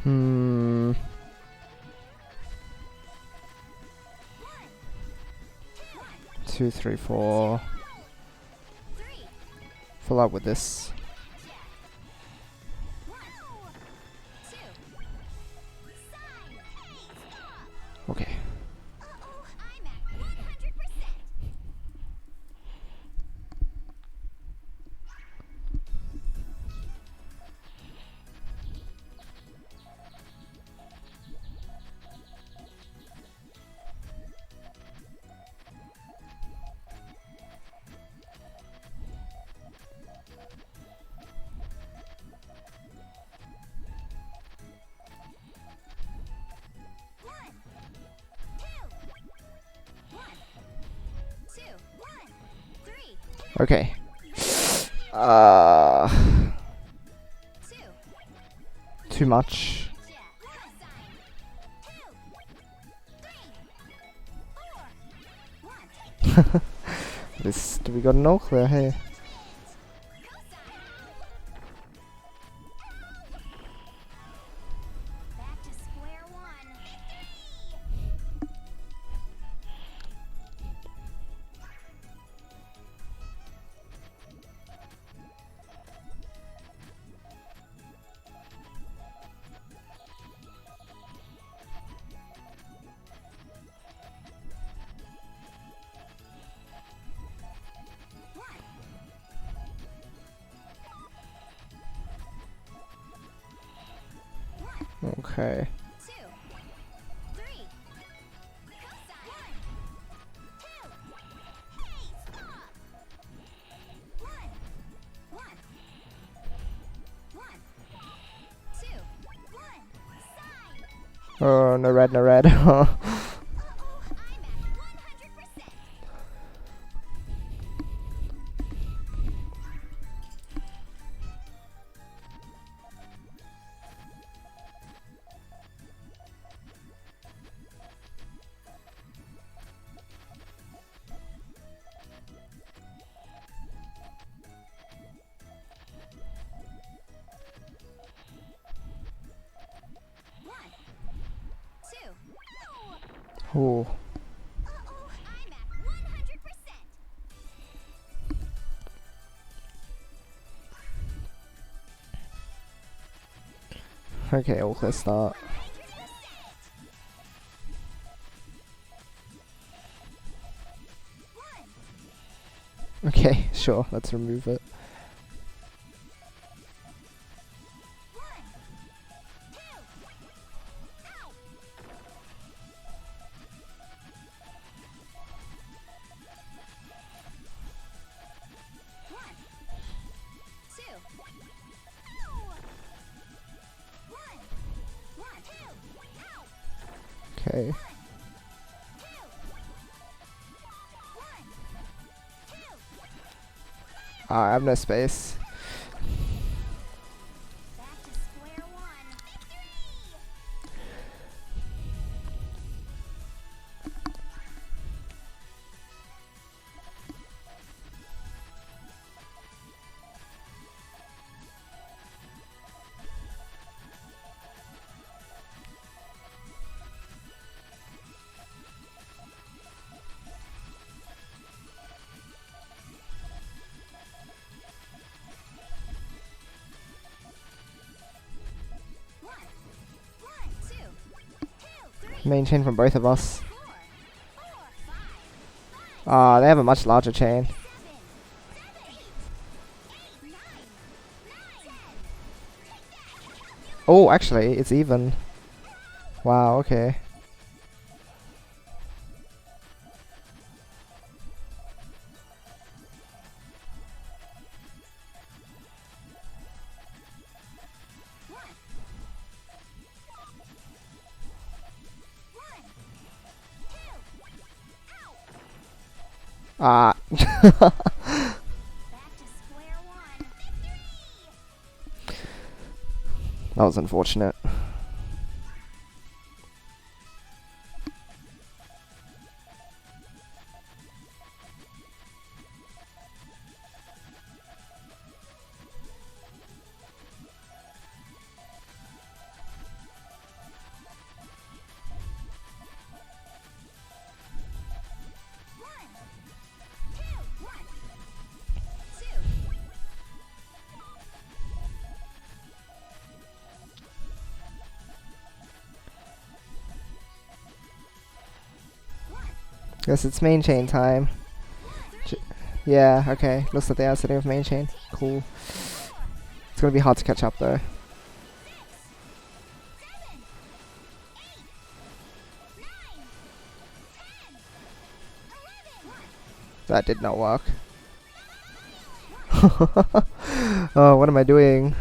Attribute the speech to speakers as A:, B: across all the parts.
A: Hmm. Two, three, four. Fill up with this. Okay. Okay. Too much. Do we got an all clear here? Okay. Oh, no red, no red. Oh. Okay, all clear start. Okay, sure, let's remove it. Okay. I have no space. Main chain from both of us. Ah, they have a much larger chain. Oh, actually, it's even. Wow, okay. Ah. That was unfortunate. Guess it's main chain time. Yeah, okay. Looks like they are setting up main chain. Cool. It's gonna be hard to catch up though. That did not work. Oh, what am I doing?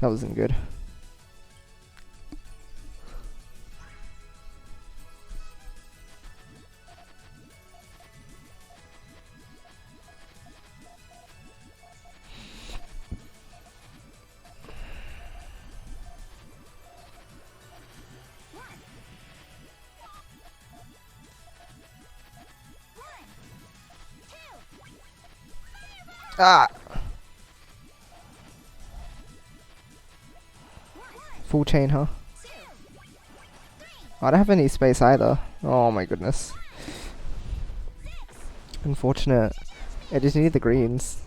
A: That wasn't good. Ah! Full chain, huh? I don't have any space either. Oh my goodness. Unfortunate. I just need the greens.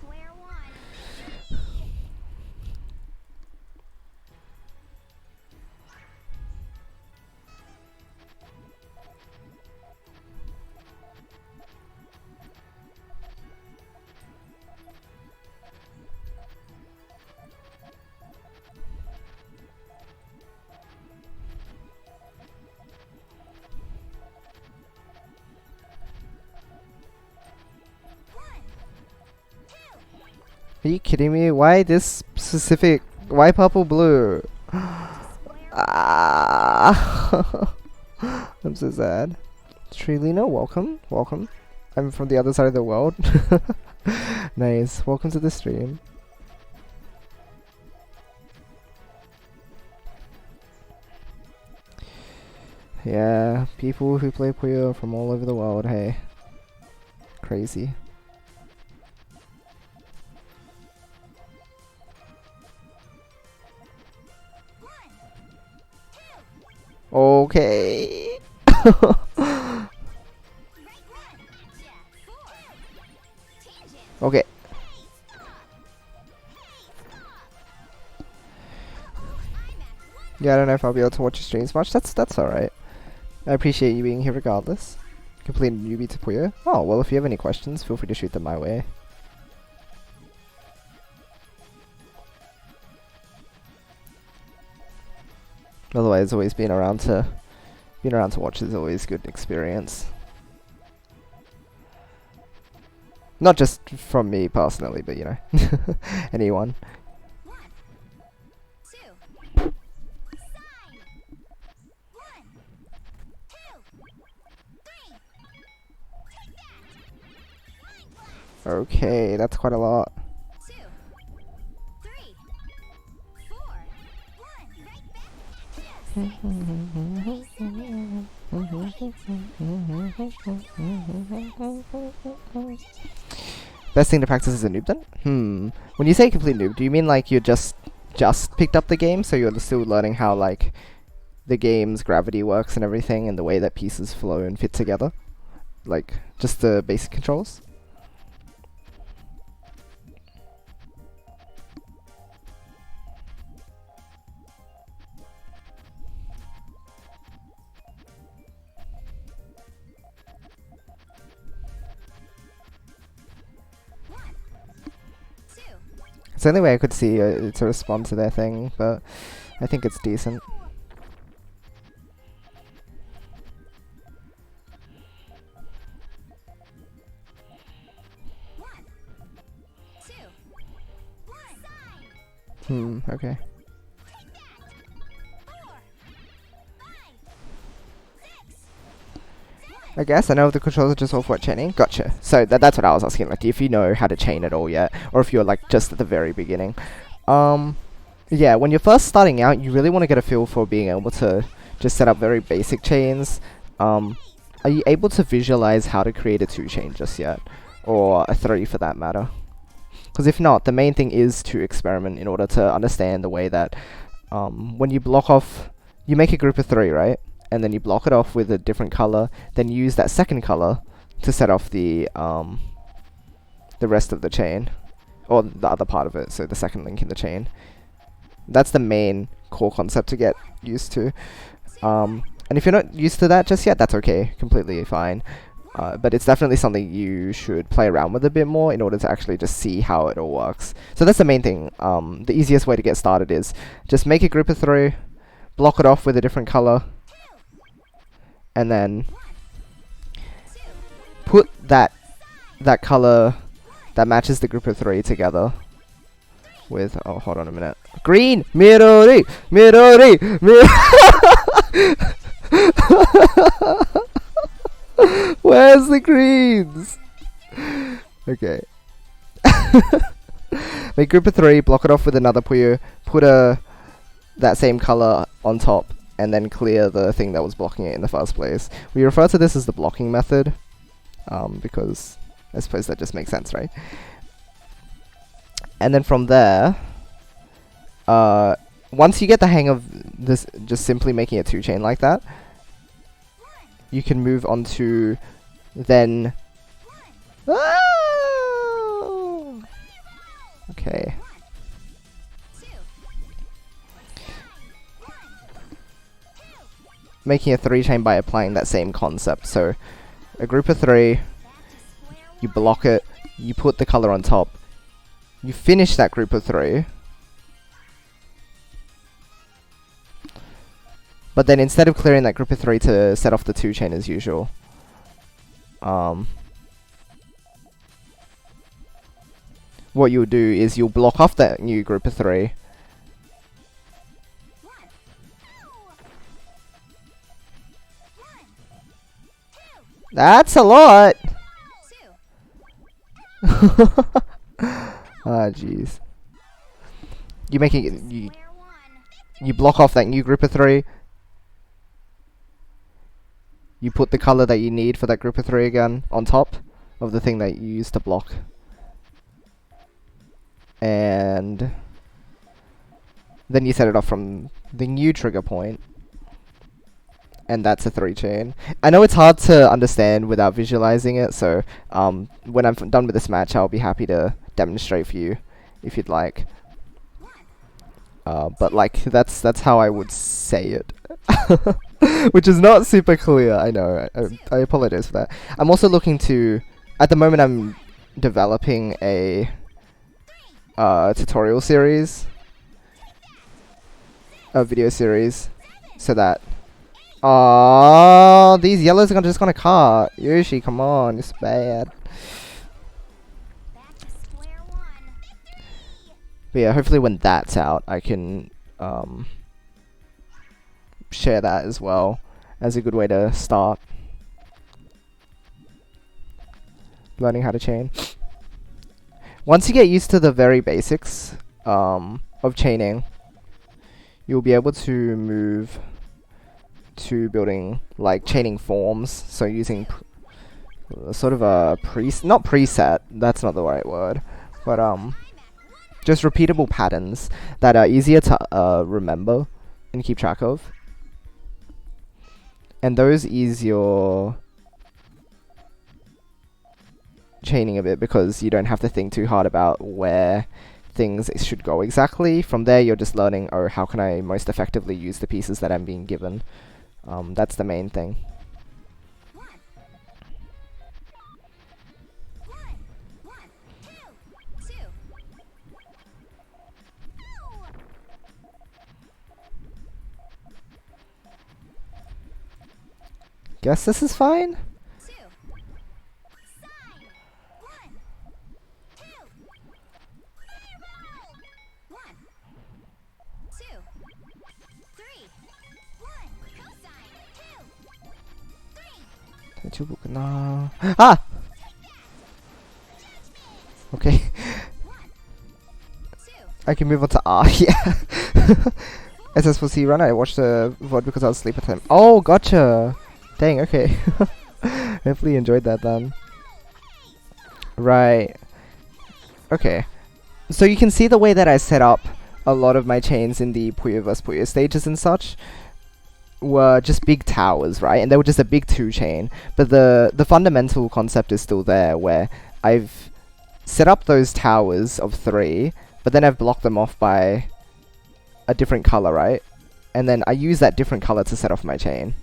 A: Are you kidding me? Why this specific? Why purple blue? Ah! I'm so sad. Trilino, welcome, welcome. I'm from the other side of the world. Nice. Welcome to the stream. Yeah, people who play Puyo from all over the world. Hey, crazy. Okay. Okay. Yeah, I don't know if I'll be able to watch your streams much. That's alright. I appreciate you being here regardless. Complete newbie to Puyo. Oh, well, if you have any questions, feel free to shoot them my way. Otherwise, always being around to watch is always a good experience. Not just from me personally, but you know, anyone. Okay, that's quite a lot. Best thing to practice as a noob then? When you say complete noob, do you mean like you just picked up the game, so you're still learning how like the game's gravity works and everything, and the way that pieces flow and fit together? Like just the basic controls? It's the only way I could see to respond to their thing, but I think it's decent. Okay. I guess I know the controls are just all for chaining. Gotcha. So that's what I was asking. Like, if you know how to chain at all yet, or if you're like just at the very beginning. Yeah, when you're first starting out, you really want to get a feel for being able to just set up very basic chains. Are you able to visualize how to create a 2-chain just yet, or a 3 for that matter? Because if not, the main thing is to experiment in order to understand the way that when you block off, you make a group of 3, right? And then you block it off with a different color, then use that second color to set off the rest of the chain, or the other part of it, so the second link in the chain. That's the main core concept to get used to. And if you're not used to that just yet, that's okay, completely fine. But it's definitely something you should play around with a bit more in order to actually just see how it all works. So that's the main thing. The easiest way to get started is just make a group of 3, block it off with a different color, and then put that color that matches the group of 3 together with, oh, hold on a minute. Green! Mirori! Mirori! Where's the greens? Okay. Make group of 3, block it off with another Puyo, put that same color on top, and then clear the thing that was blocking it in the first place. We refer to this as the blocking method, because I suppose that just makes sense, right? And then from there, once you get the hang of this, just simply making a 2-chain like that, you can move on to then... Oh! Okay. Making a 3-chain by applying that same concept. So, a group of 3, you block it, you put the color on top, you finish that group of 3, but then instead of clearing that group of 3 to set off the 2-chain as usual, what you'll do is you'll block off that new group of 3, that's a lot! Ah, jeez. You make it, you block off that new group of 3. You put the color that you need for that group of 3 again on top of the thing that you used to block. And then you set it off from the new trigger point. And that's a 3-chain. I know it's hard to understand without visualizing it, so when I'm done with this match, I'll be happy to demonstrate for you if you'd like. But like that's how I would say it, which is not super clear. I know. I apologize for that. I'm also looking to, at the moment, I'm developing a tutorial series, a video series, so that. Oh, these yellows are just gonna cut. Yoshi, come on, it's bad. But yeah, hopefully when that's out, I can share that as well as a good way to start learning how to chain. Once you get used to the very basics of chaining, you'll be able to move to building like chaining forms, so using sort of a not preset, that's not the right word, but just repeatable patterns that are easier to remember and keep track of, and those ease your chaining a bit because you don't have to think too hard about where things should go exactly. From there you're just learning, oh, how can I most effectively use the pieces that I'm being given. That's the main thing. Guess this is fine? Ah! Okay. I can move on to R, yeah. SS4C run, I watched the VOD because I was asleep at the time. Oh, gotcha! Dang, okay. Hopefully you enjoyed that then. Right. Okay. So you can see the way that I set up a lot of my chains in the Puyo vs Puyo stages and such were just big towers, right? And they were just a big 2-chain. But the fundamental concept is still there, where I've set up those towers of 3, but then I've blocked them off by a different color, right? And then I use that different color to set off my chain.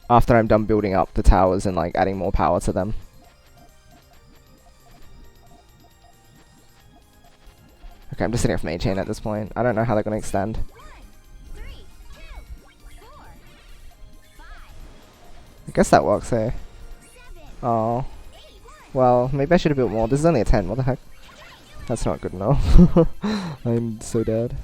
A: after I'm done building up the towers and like adding more power to them. Okay, I'm just setting off main chain at this point. I don't know how they're gonna extend. I guess that works, eh? Oh. Well, maybe I should have built more. This is only a 10, what the heck? That's not good enough. I'm so dead.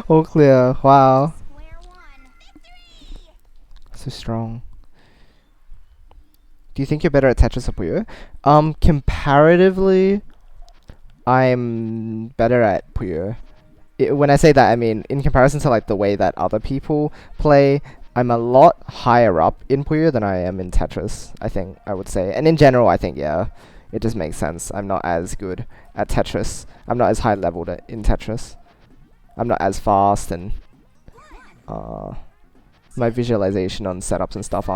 A: All clear, wow. So strong. Do you think you're better at Tetris or Puyo? Comparatively, I'm better at Puyo. When I say that, I mean in comparison to like the way that other people play, I'm a lot higher up in Puyo than I am in Tetris, I think, I would say. And in general, I think, yeah, it just makes sense. I'm not as good at Tetris. I'm not as high leveled in Tetris. I'm not as fast, and my visualization on setups and stuff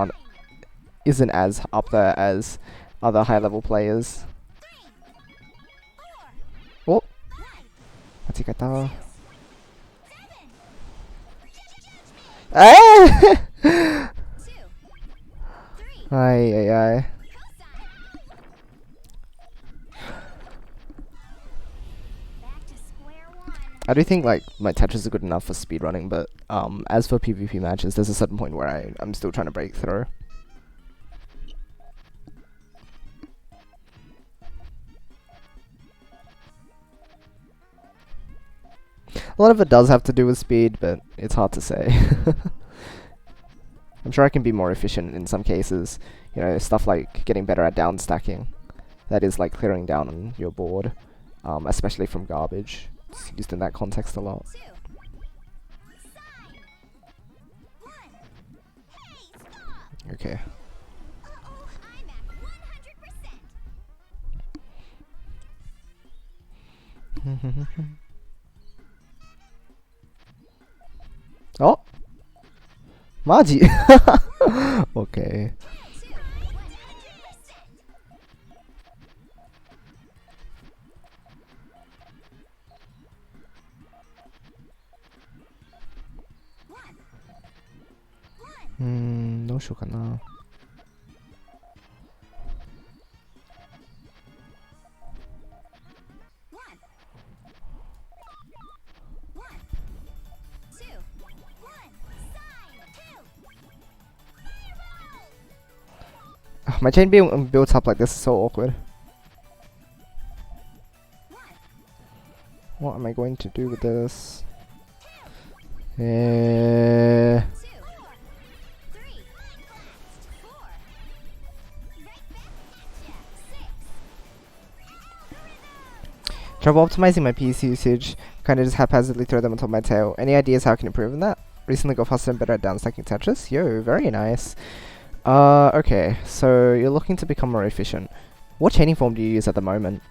A: isn't as up there as other high level players. Oh, Hatikata. Ah! Ay. I do think like my Tetris are good enough for speedrunning, but as for PvP matches, there's a certain point where I'm still trying to break through. A lot of it does have to do with speed, but it's hard to say. I'm sure I can be more efficient in some cases. You know, stuff like getting better at down stacking. That is like clearing down on your board, especially from garbage. It's used in that context a lot. Okay. Oh! Maji! Okay. No shokana. My chain being built up like this is so awkward. What am I going to do with this? Trouble optimizing my PC usage. Kinda just haphazardly throw them on top of my tail. Any ideas how I can improve on that? Recently got faster and better at downstacking Tetris. Yo, very nice. Okay, so you're looking to become more efficient. What chaining form do you use at the moment?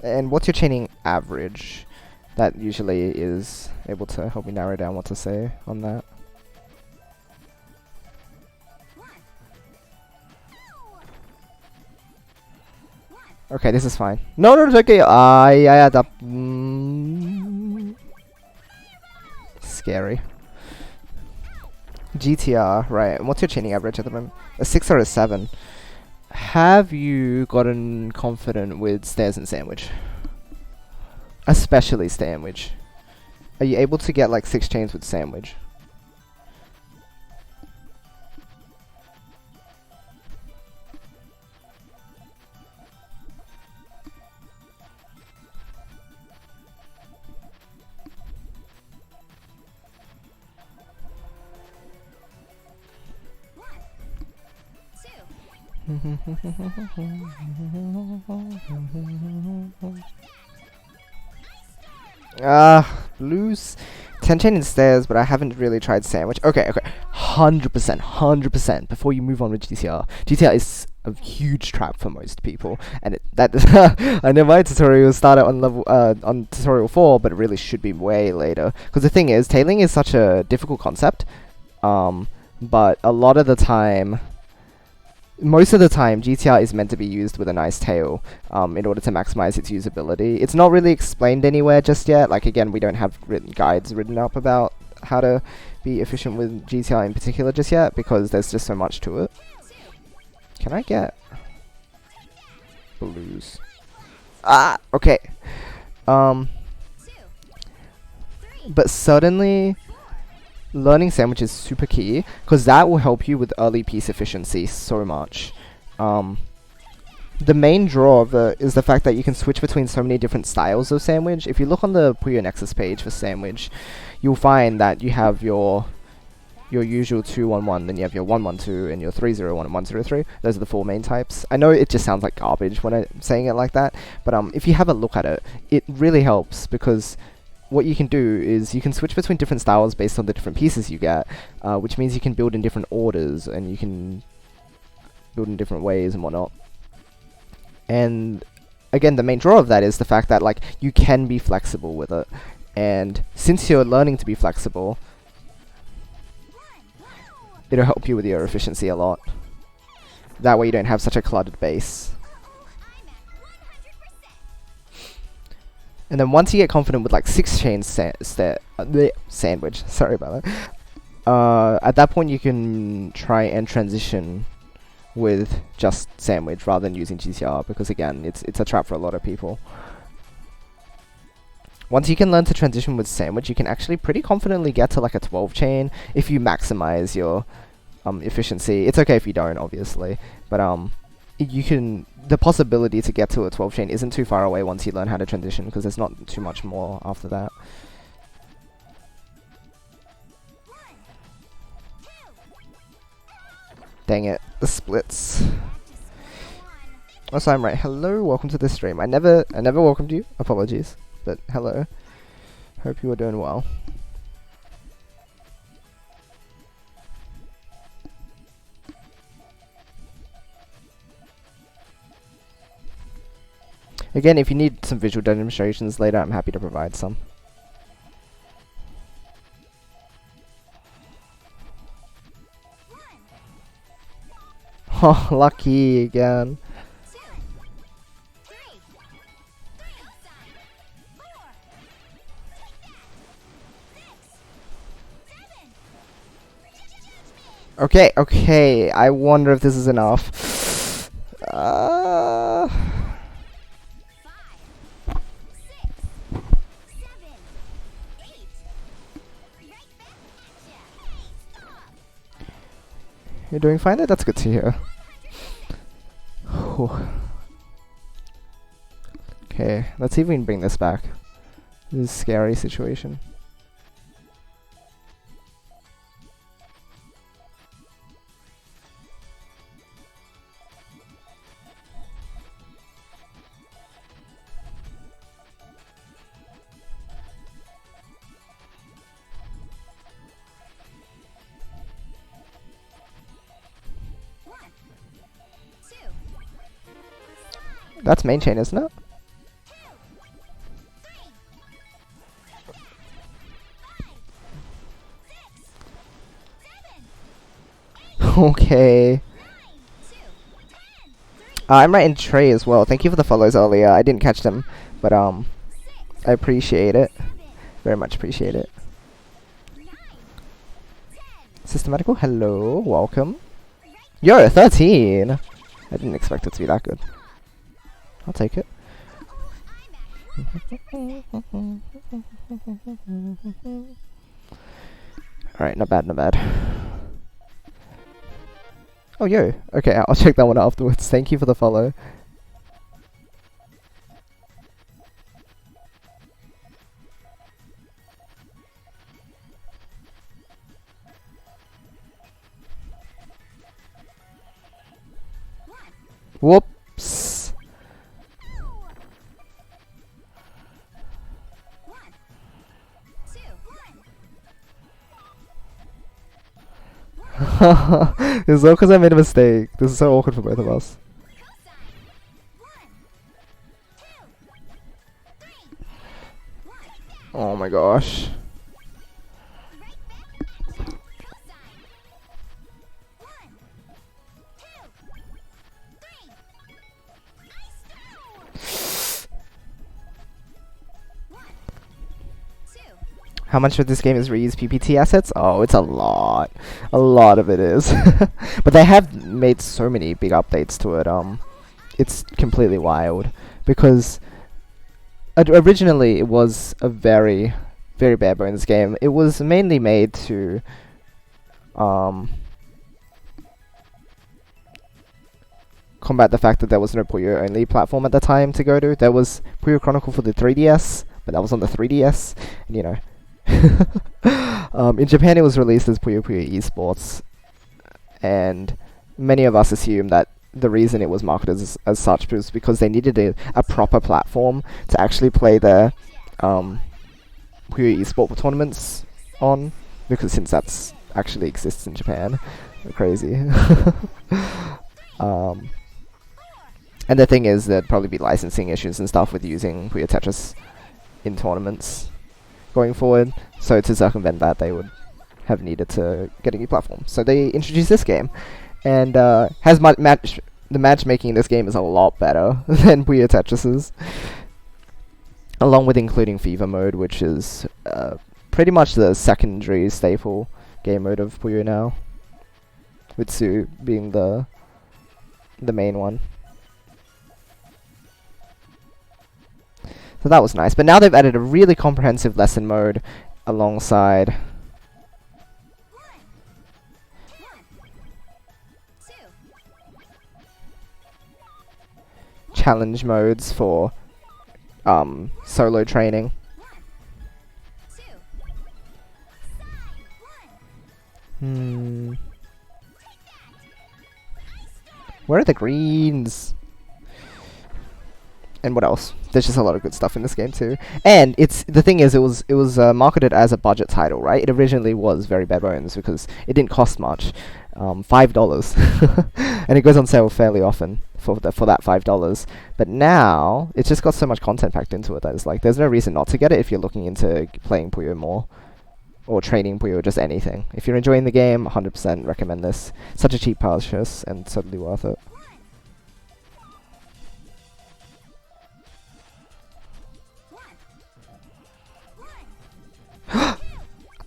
A: And what's your chaining average? That usually is able to help me narrow down what to say on that. Okay, this is fine. No, it's okay. Scary. GTR, right. And what's your chaining average at the moment? A 6 or a 7? Have you gotten confident with stairs and sandwich? Especially sandwich. Are you able to get like 6 chains with sandwich? Blues. 10 chain and stairs, but I haven't really tried sandwich. Okay. 100%. Before you move on with GTR. GTR is a huge trap for most people, and I know my tutorial started on level on tutorial 4, but it really should be way later. Because the thing is, tailing is such a difficult concept. but a lot of the time, most of the time, GTR is meant to be used with a nice tail in order to maximize its usability. It's not really explained anywhere just yet. Like, again, we don't have guides written up about how to be efficient with GTR in particular just yet, because there's just so much to it. Can I get blues? Ah, okay. But certainly, learning sandwich is super key, because that will help you with early piece efficiency so much. The main draw of it is the fact that you can switch between so many different styles of sandwich. If you look on the Puyo Nexus page for sandwich, you'll find that you have your usual 211, then you have your 112, and your 301 and 103. Those are the 4 main types. I know it just sounds like garbage when I'm saying it like that, but if you have a look at it, it really helps, because what you can do is you can switch between different styles based on the different pieces you get, which means you can build in different orders, and you can build in different ways and whatnot. And again, the main draw of that is the fact that, like, you can be flexible with it, and since you're learning to be flexible, it'll help you with your efficiency a lot. That way you don't have such a cluttered base. And then once you get confident with like 6 chains sandwich, sorry about that, at that point you can try and transition with just sandwich rather than using GTR, because again, it's a trap for a lot of people. Once you can learn to transition with sandwich, you can actually pretty confidently get to like a 12 chain if you maximize your efficiency. It's okay if you don't, obviously, but you can. The possibility to get to a 12 chain isn't too far away once you learn how to transition, because there's not too much more after that. Dang it, the splits. Oh, so I'm right. Hello, welcome to the stream. I never welcomed you. Apologies, but hello. Hope you are doing well. Again, if you need some visual demonstrations later, I'm happy to provide some. Oh, lucky again. Okay, okay. I wonder if this is enough. You're doing fine there? That's good to hear. Okay, let's see if we can bring this back. This is a scary situation. That's main chain, isn't it? Okay. I'm right in Trey as well. Thank you for the follows earlier. I didn't catch them, but I appreciate it. Very much appreciate it. Systematical, hello, welcome. Yo, 13! I didn't expect it to be that good. I'll take it. Alright, not bad, not bad. Oh, yo. Okay, I'll check that one afterwards. Thank you for the follow. Whoops. It's all because I made a mistake. This is so awkward for both of us. Oh my gosh. How much of this game is reused PPT assets? Oh, it's a lot. A lot of it is. But they have made so many big updates to it. It's completely wild. Because originally it was a very, very bare bones game. It was mainly made to combat the fact that there was no Puyo only platform at the time to go to. There was Puyo Chronicle for the 3DS, but that was on the 3DS, and you know. In Japan it was released as Puyo Puyo Esports, and many of us assume that the reason it was marketed as such was because they needed a proper platform to actually play their Puyo Esport tournaments on, because since that's actually exists in Japan. Crazy. And the thing is, there'd probably be licensing issues and stuff with using Puyo Tetris in tournaments going forward, so to circumvent that they would have needed to get a new platform. So they introduced this game, and the matchmaking in this game is a lot better than Puyo Tetris's, along with including Fever mode, which is pretty much the secondary staple game mode of Puyo now, with Su being the main one. So that was nice, but now they've added a really comprehensive lesson mode alongside challenge modes for solo training. Where are the greens? And what else? There's just a lot of good stuff in this game too. And the thing is, it was marketed as a budget title, right? It originally was very bare bones because it didn't cost much, $5, and it goes on sale fairly often for that $5. But now it's just got so much content packed into it that it's like there's no reason not to get it if you're looking into playing Puyo more, or training Puyo, or just anything. If you're enjoying the game, 100% recommend this. Such a cheap purchase and totally worth it.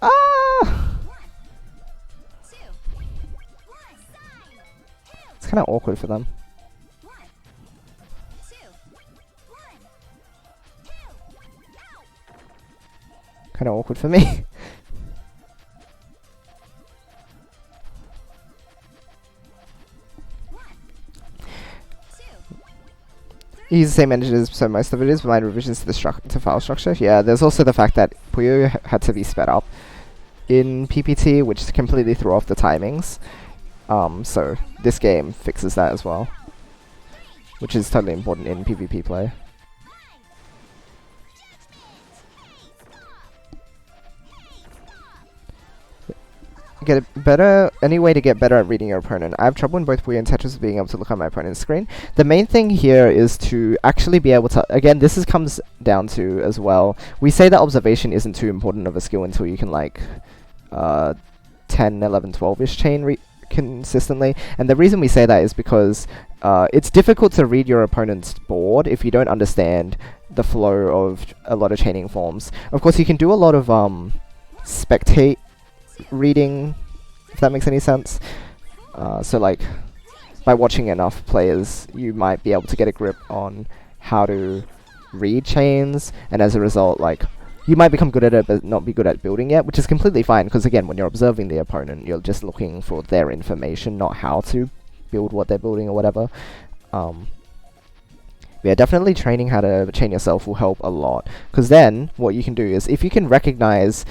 A: Ah! It's kind of awkward for them. Kind of awkward for me. Use the same engine, so most of it is, but minor revisions to the file structure. Yeah, there's also the fact that Puyo had to be sped up in PPT, which completely threw off the timings. So this game fixes that as well, which is totally important in PvP play. Any way to get better at reading your opponent. I have trouble in both Puyo and Tetris with being able to look at my opponent's screen. The main thing here is to actually be able to, again, this comes down to as well, we say that observation isn't too important of a skill until you can like 10, 11, 12-ish chain consistently. And the reason we say that is because it's difficult to read your opponent's board if you don't understand the flow of a lot of chaining forms. Of course, you can do a lot of spectate reading, if that makes any sense. So like, by watching enough players, you might be able to get a grip on how to read chains, and as a result, like, you might become good at it but not be good at building yet, which is completely fine, because again, when you're observing the opponent, you're just looking for their information, not how to build what they're building or whatever. Yeah, definitely training how to chain yourself will help a lot, because then what you can do is, if you can recognize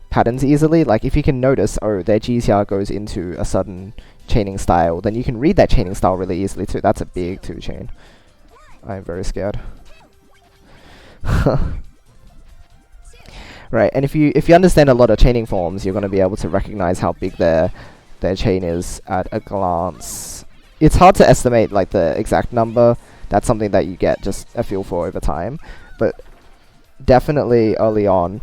A: patterns easily, like if you can notice, oh, their GCR goes into a certain chaining style, then you can read that chaining style really easily too. That's a big 2-chain. I'm very scared. Right, and if you understand a lot of chaining forms, you're going to be able to recognize how big their chain is at a glance. It's hard to estimate like the exact number. That's something that you get just a feel for over time, but definitely early on.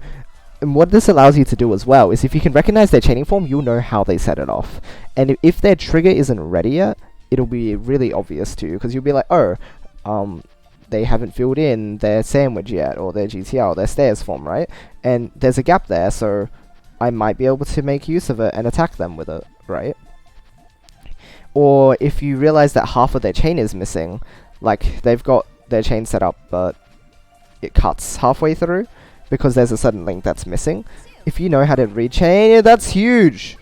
A: And what this allows you to do as well is if you can recognize their chaining form, you'll know how they set it off. And if their trigger isn't ready yet, it'll be really obvious to you, because you'll be like, oh, they haven't filled in their sandwich yet, or their GTR, or their stairs form, right? And there's a gap there, so I might be able to make use of it and attack them with it, right? Or if you realize that half of their chain is missing, like they've got their chain set up but it cuts halfway through because there's a certain link that's missing. If you know how to read chain, that's huge!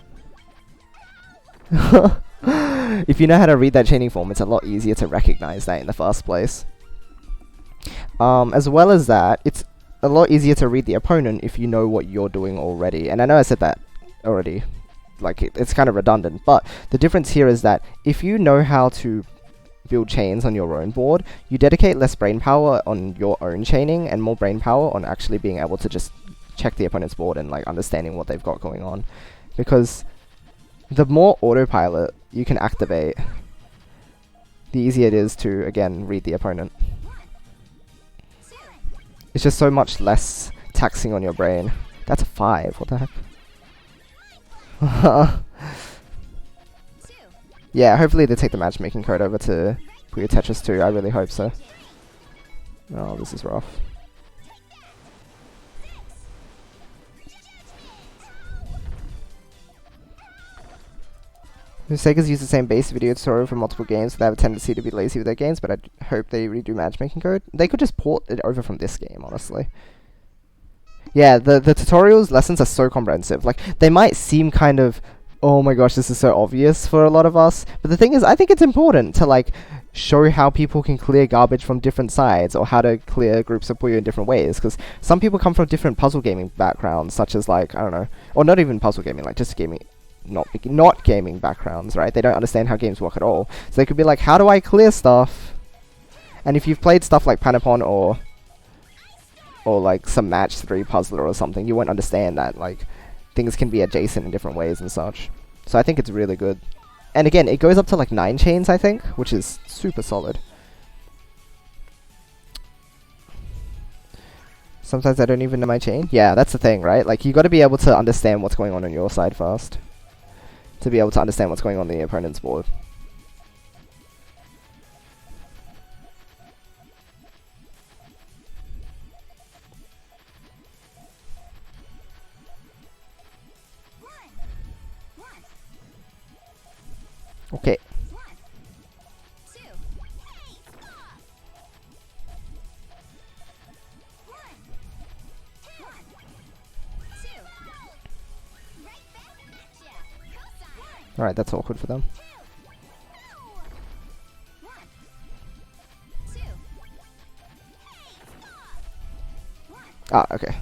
A: If you know how to read that chaining form, it's a lot easier to recognize that in the first place. As well as that, it's a lot easier to read the opponent if you know what you're doing already. And I know I said that already, like it's kind of redundant, but the difference here is that if you know how to build chains on your own board, you dedicate less brain power on your own chaining and more brain power on actually being able to just check the opponent's board and like understanding what they've got going on. Because the more autopilot you can activate, the easier it is to, again, read the opponent. It's just so much less taxing on your brain. That's a 5, what the heck? Yeah, hopefully they take the matchmaking code over to Puyo Tetris 2, I really hope so. Oh, this is rough. Sega's use the same base video tutorial for multiple games, so they have a tendency to be lazy with their games, but I hope they redo matchmaking code. They could just port it over from this game, honestly. Yeah, the tutorials, lessons are so comprehensive. Like, they might seem kind of, oh my gosh, this is so obvious for a lot of us, but the thing is, I think it's important to, like, show how people can clear garbage from different sides, or how to clear groups of Puyo in different ways, because some people come from different puzzle gaming backgrounds, such as, like, I don't know, or not even puzzle gaming, like, just gaming. Not gaming backgrounds, right? They don't understand how games work at all. So they could be like, how do I clear stuff? And if you've played stuff like Panopon or like some match 3 puzzler or something, you won't understand that, like, things can be adjacent in different ways and such. So I think it's really good. And again, it goes up to like 9 chains, I think, which is super solid. Sometimes I don't even know my chain. Yeah, that's the thing, right? Like, you got to be able to understand what's going on your side first, to be able to understand what's going on the opponent's board. Okay. Alright, that's awkward for them. Ah, okay.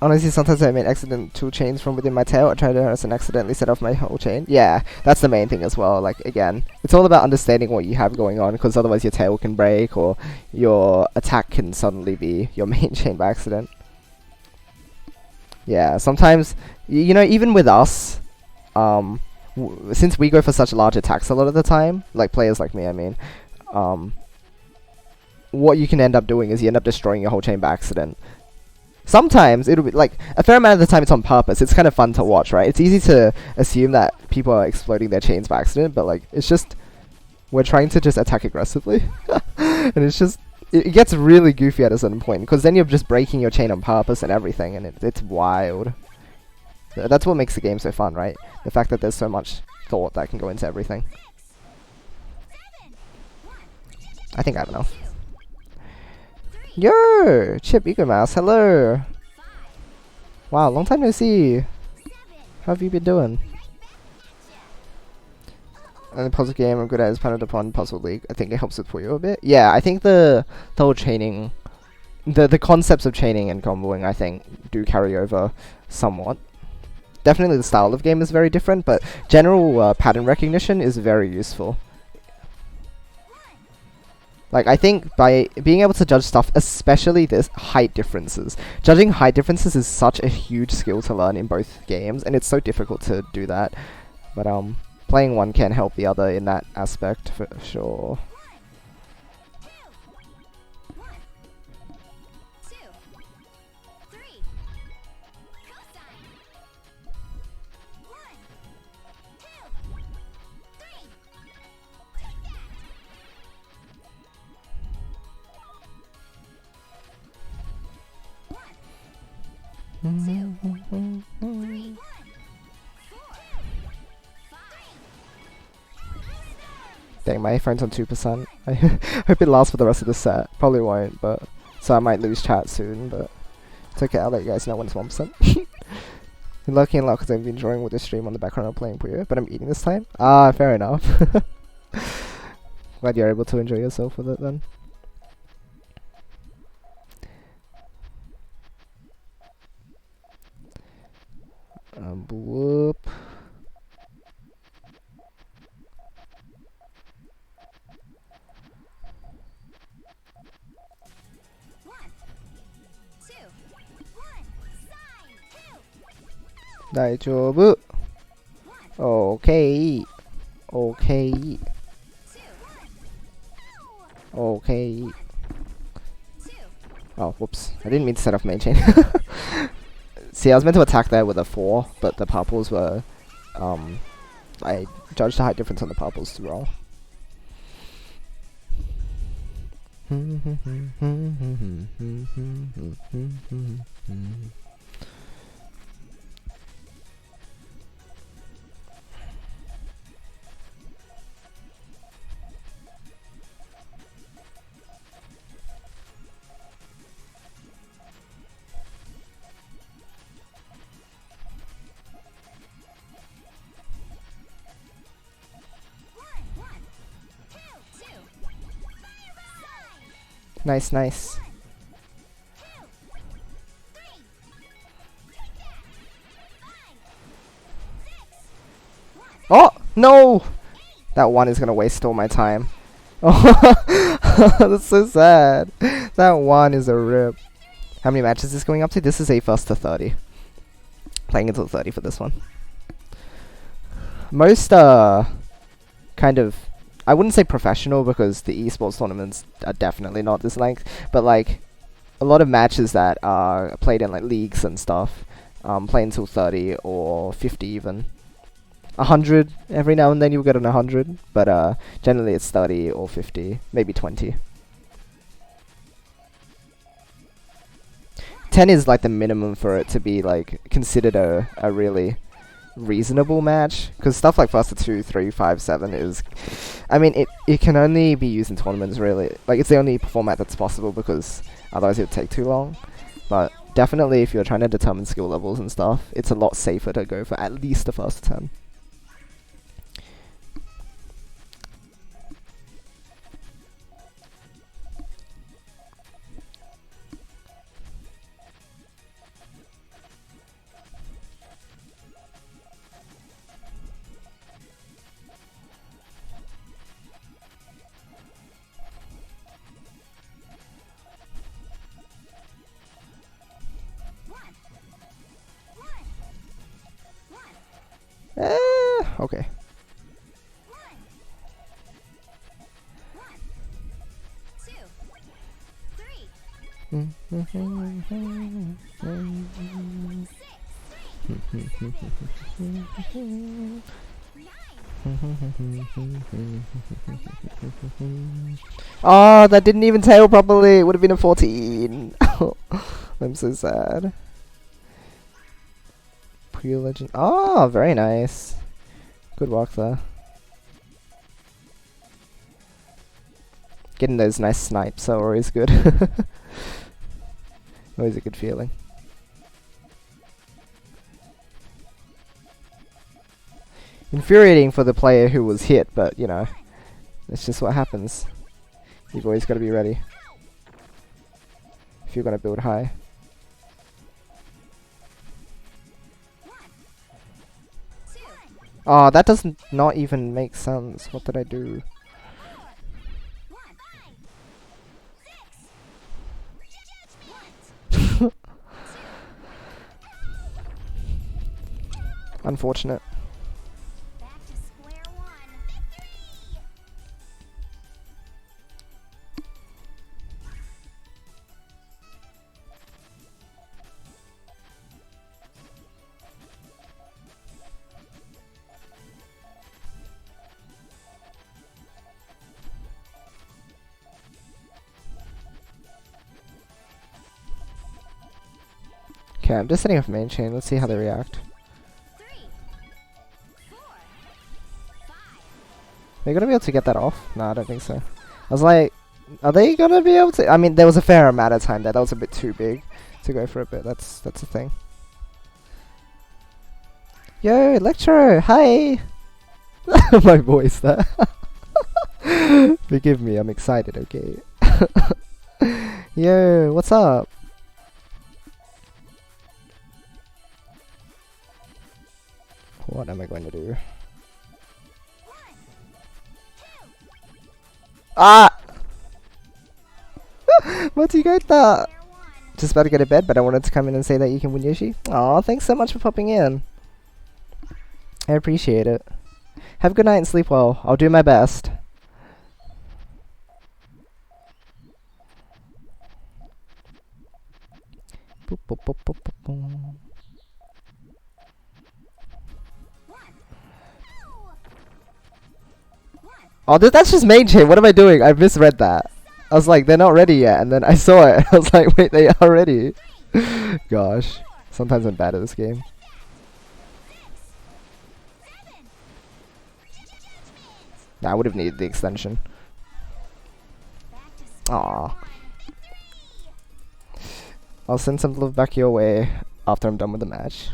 A: Honestly, sometimes I make accidental chains from within my tail. I try to accidentally set off my whole chain. Yeah, that's the main thing as well. Like, again, it's all about understanding what you have going on, because otherwise your tail can break, or your attack can suddenly be your main chain by accident. Yeah, sometimes, you know, even with us, since we go for such large attacks a lot of the time, like players like me, I mean, what you can end up doing is you end up destroying your whole chain by accident. Sometimes it'll be like a fair amount of the time it's on purpose. It's kind of fun to watch, right? It's easy to assume that people are exploding their chains by accident, but like it's just we're trying to just attack aggressively, and it's just it gets really goofy at a certain point, because then you're just breaking your chain on purpose and everything, and it's wild. That's what makes the game so fun, right? The fact that there's so much thought that can go into everything. I think I have enough. Yo! Chip Ego Mouse, hello! Wow, long time no see. How have you been doing? And the puzzle game I'm good at is Panopon Puzzle League. I think it helps with Puyo a bit. Yeah, I think the whole chaining, the concepts of chaining and comboing, I think, do carry over somewhat. Definitely the style of game is very different, but general pattern recognition is very useful. Like, I think by being able to judge stuff, especially this, height differences. Judging height differences is such a huge skill to learn in both games, and it's so difficult to do that. But, playing one can help the other in that aspect, for sure. Dang, my phone's on 2%. I hope it lasts for the rest of the set. Probably won't, but so I might lose chat soon, but it's okay, I'll let you guys know when it's 1%. You're lucky in luck because I've been enjoying with this stream on the background of playing Puyo, but I'm eating this time. Ah, fair enough. Glad you're able to enjoy yourself with it then. Whoop. Daijoubu. Okay. Okay. Okay. Oh, whoops. I didn't mean to set off main chain. See, I was meant to attack there with a 4, but the purples were... I judged the height difference on the purples too wrong. Nice, nice. Oh, no! That one is gonna waste all my time. Oh, that's so sad. That one is a rip. How many matches is this going up to? This is a first to 30. Playing until 30 for this one. Most, kind of... I wouldn't say professional because the esports tournaments are definitely not this length, but like a lot of matches that are played in like leagues and stuff, play until 30 or 50 even. 100 every now and then you'll get an 100, but generally it's 30 or 50, maybe 20. 10 is like the minimum for it to be like considered a really reasonable match, because stuff like faster 2, 3, 5, 7 is, I mean, it can only be used in tournaments really. Like it's the only format that's possible because otherwise it would take too long. But definitely if you're trying to determine skill levels and stuff, it's a lot safer to go for at least the first 10. Okay. Oh, that didn't even tail properly. It would have been a 14. I'm so sad. Puyo legend. Oh, very nice. Good work there. Getting those nice snipes are always good. Always a good feeling. Infuriating for the player who was hit, but you know, it's just what happens. You've always got to be ready if you're going to build high. Oh, that does not even make sense. What did I do? Unfortunate. Okay, I'm just setting up main chain. Let's see how they react. They're gonna be able to get that off? No, I don't think so. I was like, are they gonna be able to? I mean, there was a fair amount of time there. That was a bit too big to go for a bit. That's the thing. Yo, Electro, hi! My voice there. Forgive me, I'm excited, okay? Yo, what's up? What am I going to do? Ah! What's you got that? Just about to go to bed, but I wanted to come in and say that you can win Yoshi. Aw, thanks so much for popping in. I appreciate it. Have a good night and sleep well. I'll do my best. Boop, boop, boop, boop, boop, boop. Oh, that's just main chain. What am I doing? I misread that. I was like, they're not ready yet, and then I saw it. I was like, wait, they are ready. Gosh, sometimes I'm bad at this game. Nah, I would have needed the extension. Aww. I'll send some love back your way after I'm done with the match.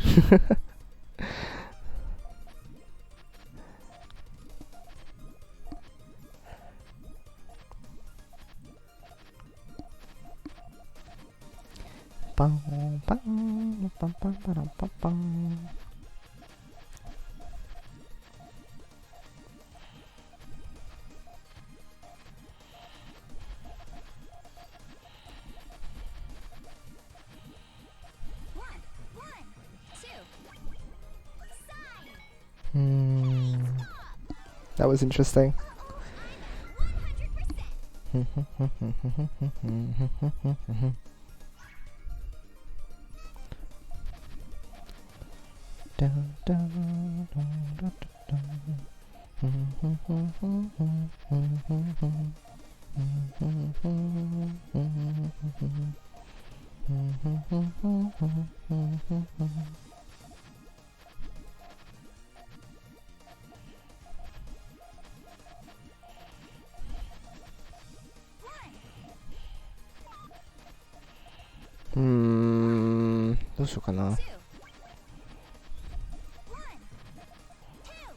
A: That was interesting.どうしようかな。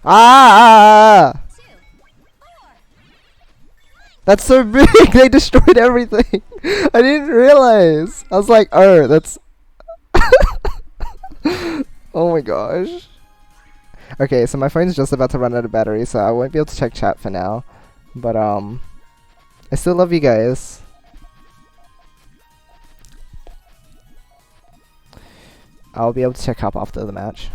A: Ah! That's so big! They destroyed everything! I didn't realize! I was like, oh, that's... Oh my gosh. Okay, so my phone's just about to run out of battery, so I won't be able to check chat for now. But, I still love you guys. I'll be able to check up after the match.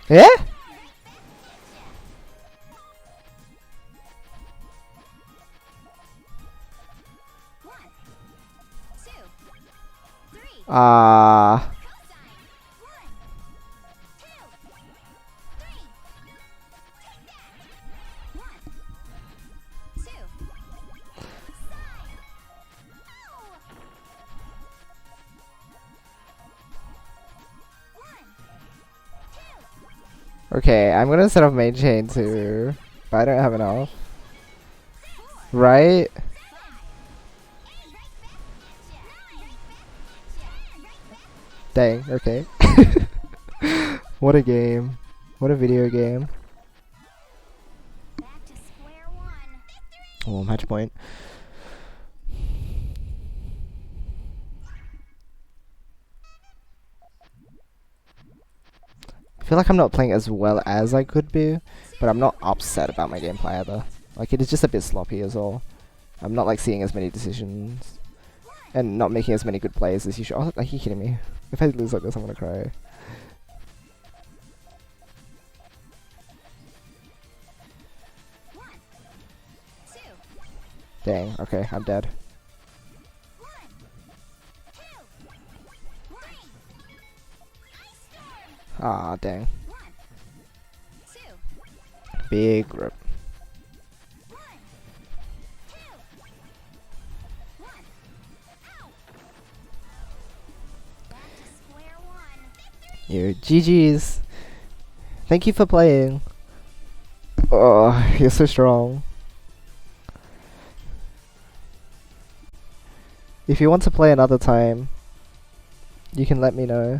A: Yeah? Okay, I'm gonna set up main chain too, but I don't have enough. Right? Dang, okay. What a game. What a video game. Oh, match point. I feel like I'm not playing as well as I could be, but I'm not upset about my gameplay either. Like, it is just a bit sloppy as well. I'm not like seeing as many decisions and not making as many good plays as you should. Oh, are you kidding me? If I lose like this, I'm gonna cry. Dang, okay, I'm dead. Ah, dang. Big rip. Yo, GG's. Thank you for playing. Oh, you're so strong. If you want to play another time, you can let me know.